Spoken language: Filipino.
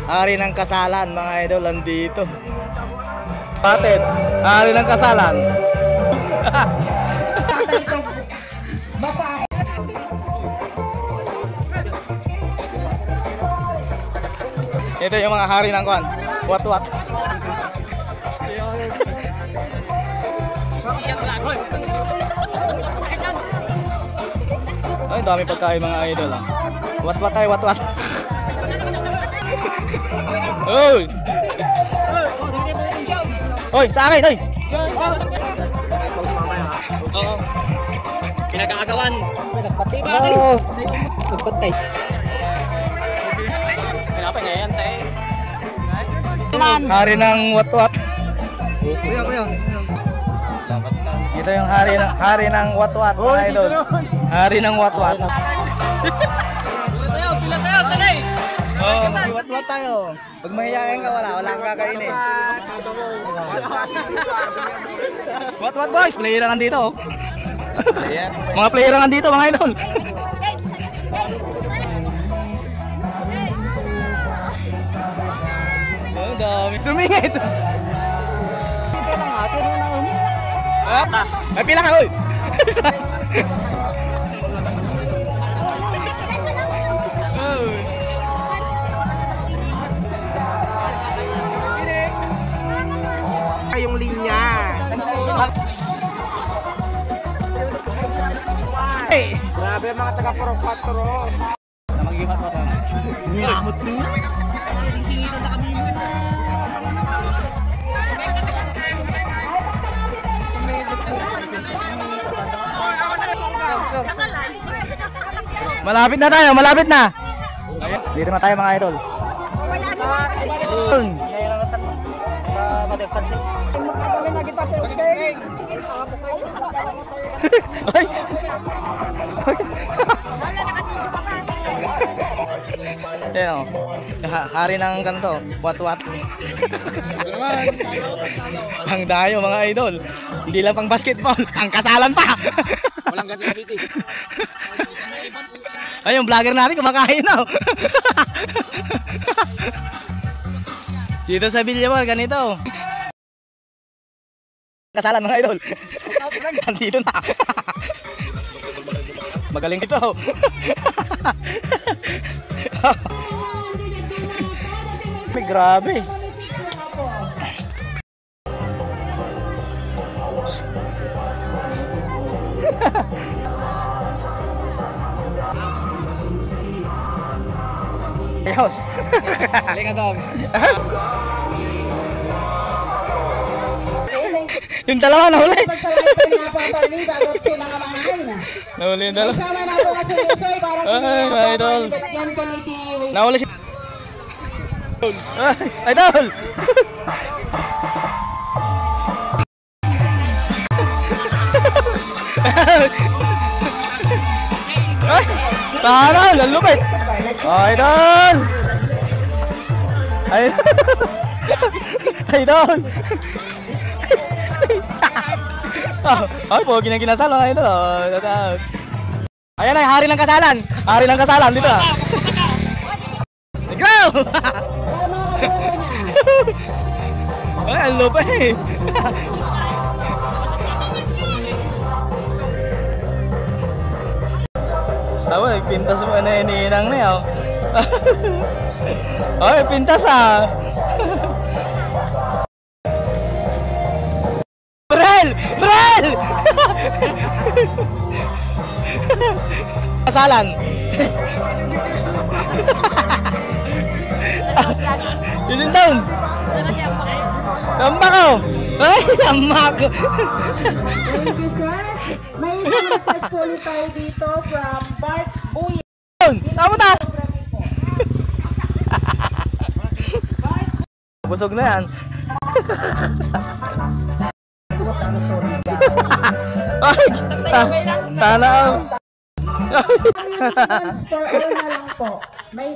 Hari ng kasalan, mga idol, andito. Patid, hari ng kasalan. Ito yung mga hari ng kwan. Wat-wat. Ay, dami pagkain mga idol ah. Wat-wat tayo, wat-wat. Oy! Oy, sa akin, oy! Oo. Pinag-aagawan. Pinagpatibay. Oo. Nagpatay. Pinapay ngayon, tayo. Hari ng wat-wat. Kuya. Ito yung hari ng wat-wat, mga idol. Hari ng wat-wat. Pila tayo, tanay. Oh, mag-wat-wat tayo. Pag mahihayin ka, wala kang kakainin. Wat-wat boys, player lang dito. Mga player lang dito, mga idol. Oh, dami. Sumingit. May pila ka, oy. Yung linya. Hey! Grabe mga taga Puro-4. Mag-ipat mo pa. Ngiramot mo. Singsingitan na kami. Malapit na tayo, malapit na. Dito na tayo mga idol. Ayan o, hari ng ganito, wat-wat. Pang dayo mga idol. Hindi lang pang basketball, ang kasalan pa. Walang ganito sa city. Ay, yung vlogger natin kumakain na. Dito sa Villamor, ganito. Kasalan mga idol. Nandito na. Magaling ito. Ay, grabe. Ayos. Halika dog. Yung dalawa nahuli. Nahuli yung dalawa. Ay, idol. Nahuli si idol. Ay, sana, lalupit. Idol. Idol. Ay, pogi ng kinasal mga idol. Ayan ay, hari ng kasalan. Hari ng kasalan dito. Go! Ay, ang lupit. Ay, pintas mo na ininang na yun. Ay, pintas ah. Brel! Brel! Kasalan. Yun yung taon. Tambak ako. Ay, tambak. Thank you, sir. May isang nagpas-puli tayo dito from Bart Buya. Tama ta! Busog na yan. Ay, sana. For all na lang po. May